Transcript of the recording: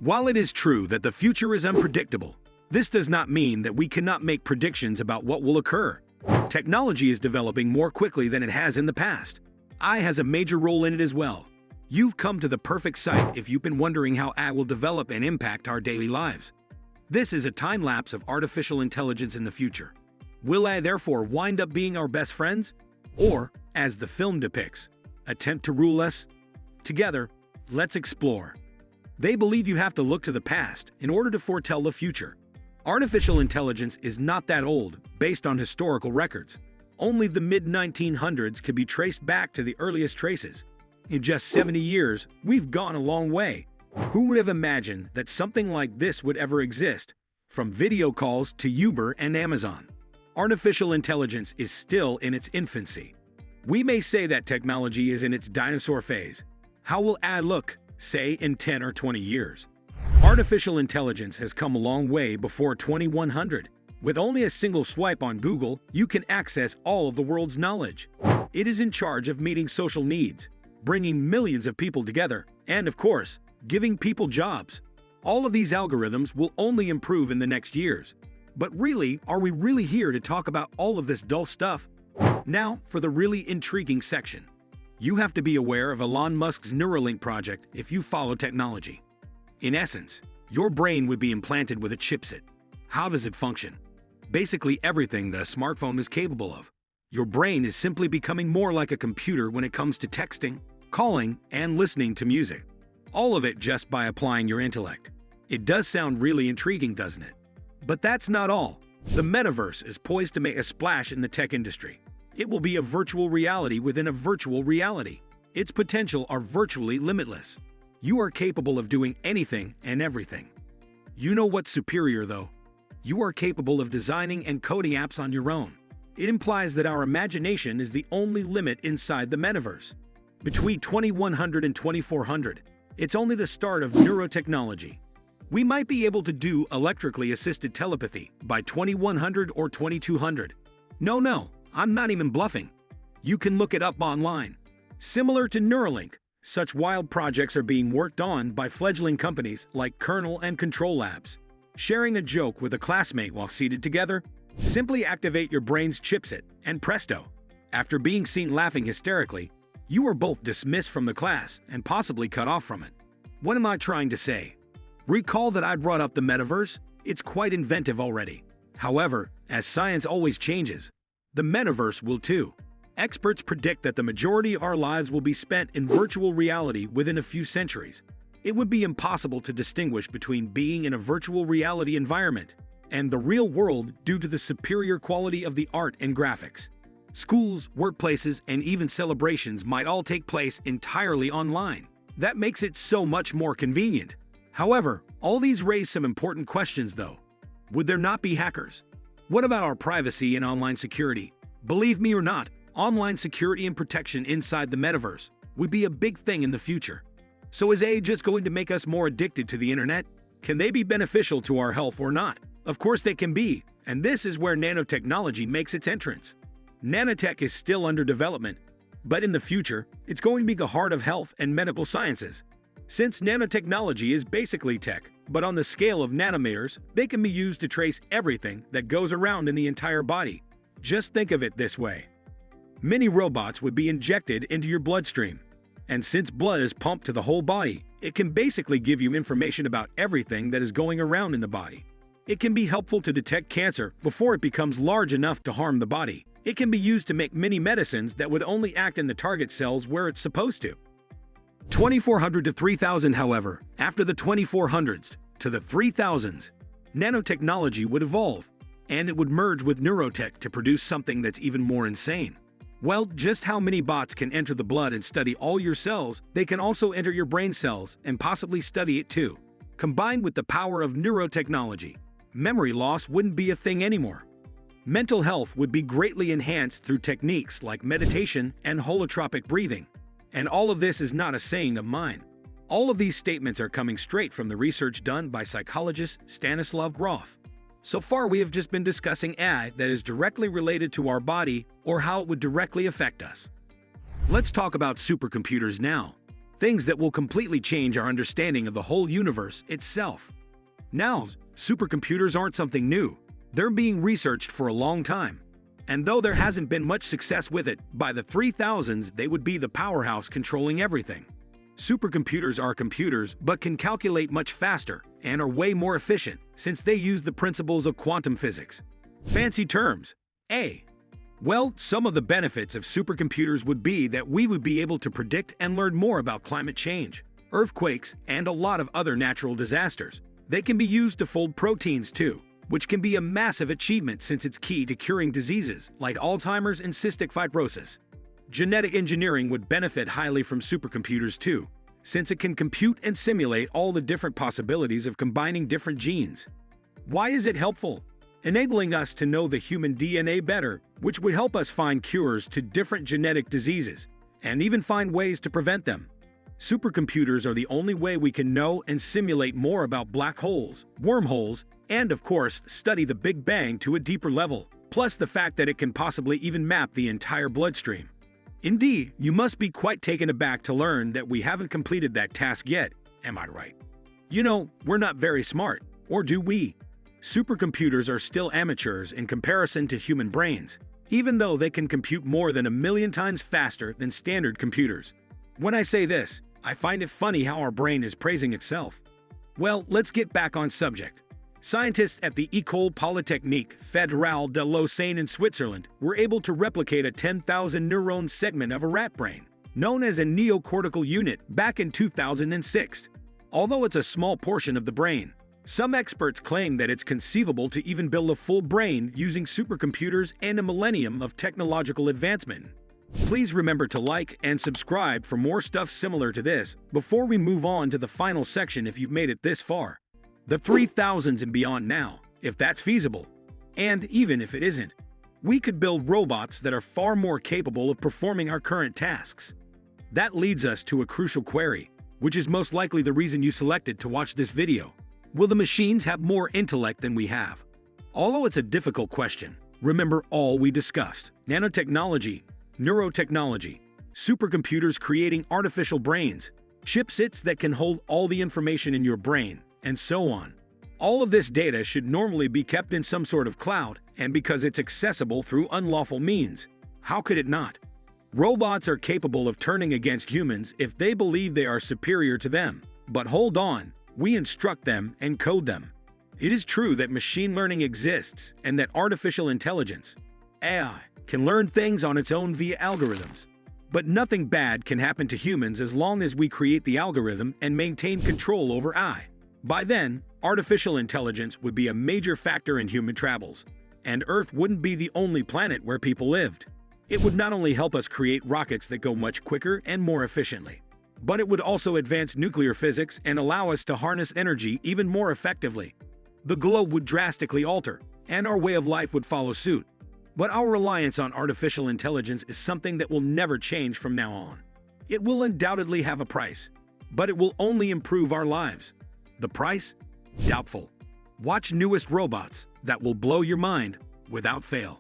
While it is true that the future is unpredictable, this does not mean that we cannot make predictions about what will occur. Technology is developing more quickly than it has in the past. AI has a major role in it as well. You've come to the perfect site if you've been wondering how AI will develop and impact our daily lives. This is a time-lapse of artificial intelligence in the future. Will AI therefore wind up being our best friends? Or, as the film depicts, attempt to rule us? Together, let's explore. They believe you have to look to the past in order to foretell the future. Artificial intelligence is not that old, based on historical records. Only the mid-1900s can be traced back to the earliest traces. In just 70 years, we've gone a long way. Who would have imagined that something like this would ever exist? From video calls to Uber and Amazon. Artificial intelligence is still in its infancy. We may say that technology is in its dinosaur phase. How will AI look, say, in 10 or 20 years? Artificial intelligence has come a long way before 2100. With only a single swipe on Google, you can access all of the world's knowledge. It is in charge of meeting social needs, bringing millions of people together, and of course, giving people jobs. All of these algorithms will only improve in the next years. But really, are we really here to talk about all of this dull stuff? Now, for the really intriguing section. You have to be aware of Elon Musk's Neuralink project if you follow technology. In essence, your brain would be implanted with a chipset. How does it function? Basically everything that a smartphone is capable of. Your brain is simply becoming more like a computer when it comes to texting, calling, and listening to music. All of it just by applying your intellect. It does sound really intriguing, doesn't it? But that's not all. The metaverse is poised to make a splash in the tech industry. It will be a virtual reality within a virtual reality. Its potential are virtually limitless. You are capable of doing anything and everything. You know what's superior, though? You are capable of designing and coding apps on your own. It implies that our imagination is the only limit inside the metaverse. Between 2100 and 2400, it's only the start of neurotechnology. We might be able to do electrically assisted telepathy by 2100 or 2200. No, I'm not even bluffing. You can look it up online. Similar to Neuralink, such wild projects are being worked on by fledgling companies like Kernel and Control Labs. Sharing a joke with a classmate while seated together? Simply activate your brain's chipset, and presto! After being seen laughing hysterically, you are both dismissed from the class and possibly cut off from it. What am I trying to say? Recall that I brought up the metaverse? It's quite inventive already. However, as science always changes, the metaverse will too. Experts predict that the majority of our lives will be spent in virtual reality within a few centuries. It would be impossible to distinguish between being in a virtual reality environment and the real world due to the superior quality of the art and graphics. Schools, workplaces, and even celebrations might all take place entirely online. That makes it so much more convenient. However, all these raise some important questions though. Would there not be hackers? What about our privacy and online security? Believe me or not, online security and protection inside the metaverse would be a big thing in the future. So is AI just going to make us more addicted to the internet? Can they be beneficial to our health or not? Of course they can be, and this is where nanotechnology makes its entrance. Nanotech is still under development, but in the future, it's going to be the heart of health and medical sciences. Since nanotechnology is basically tech, but on the scale of nanometers, they can be used to trace everything that goes around in the entire body. Just think of it this way. Mini robots would be injected into your bloodstream. And since blood is pumped to the whole body, it can basically give you information about everything that is going around in the body. It can be helpful to detect cancer before it becomes large enough to harm the body. It can be used to make mini medicines that would only act in the target cells where it's supposed to. 2400 to 3000, however, after the 2400s to the 3000s, nanotechnology would evolve, and it would merge with neurotech to produce something that's even more insane. Well, just how many bots can enter the blood and study all your cells? They can also enter your brain cells and possibly study it too. Combined with the power of neurotechnology, memory loss wouldn't be a thing anymore. Mental health would be greatly enhanced through techniques like meditation and holotropic breathing. And all of this is not a saying of mine. All of these statements are coming straight from the research done by psychologist Stanislav Grof. So far, we have just been discussing AI that is directly related to our body or how it would directly affect us. Let's talk about supercomputers now. things that will completely change our understanding of the whole universe itself. Now, supercomputers aren't something new. They're being researched for a long time. And though there hasn't been much success with it, by the 3000s they would be the powerhouse controlling everything. Supercomputers are computers but can calculate much faster and are way more efficient since they use the principles of quantum physics. Fancy terms. Well, some of the benefits of supercomputers would be that we would be able to predict and learn more about climate change, earthquakes, and a lot of other natural disasters. They can be used to fold proteins too, which can be a massive achievement since it's key to curing diseases like Alzheimer's and cystic fibrosis. Genetic engineering would benefit highly from supercomputers too, since it can compute and simulate all the different possibilities of combining different genes. Why is it helpful? Enabling us to know the human DNA better, which would help us find cures to different genetic diseases, and even find ways to prevent them. Supercomputers are the only way we can know and simulate more about black holes, wormholes, and of course, study the Big Bang to a deeper level, plus the fact that it can possibly even map the entire bloodstream. Indeed, you must be quite taken aback to learn that we haven't completed that task yet, am I right? You know, we're not very smart, or do we? Supercomputers are still amateurs in comparison to human brains, even though they can compute more than 1,000,000 times faster than standard computers. When I say this, I find it funny how our brain is praising itself. Well, let's get back on subject. Scientists at the École Polytechnique Fédérale de Lausanne in Switzerland were able to replicate a 10,000 neuron segment of a rat brain, known as a neocortical unit, back in 2006. Although it's a small portion of the brain, some experts claim that it's conceivable to even build a full brain using supercomputers and a millennium of technological advancement. Please remember to like and subscribe for more stuff similar to this before we move on to the final section if you've made it this far. The 3000s and beyond now, if that's feasible. And even if it isn't, we could build robots that are far more capable of performing our current tasks. That leads us to a crucial query, which is most likely the reason you selected to watch this video. Will the machines have more intellect than we have? Although it's a difficult question, remember all we discussed: nanotechnology, neurotechnology, supercomputers creating artificial brains, chipsets that can hold all the information in your brain, and so on. All of this data should normally be kept in some sort of cloud, and because it's accessible through unlawful means, how could it not? Robots are capable of turning against humans if they believe they are superior to them. But hold on. We instruct them and code them. It is true that machine learning exists and that artificial intelligence, AI, can learn things on its own via algorithms. But nothing bad can happen to humans as long as we create the algorithm and maintain control over AI. By then, artificial intelligence would be a major factor in human travels, and Earth wouldn't be the only planet where people lived. It would not only help us create rockets that go much quicker and more efficiently, but it would also advance nuclear physics and allow us to harness energy even more effectively. The globe would drastically alter, and our way of life would follow suit. But our reliance on artificial intelligence is something that will never change from now on. It will undoubtedly have a price, but it will only improve our lives. The price? Doubtful. Watch newest robots that will blow your mind without fail.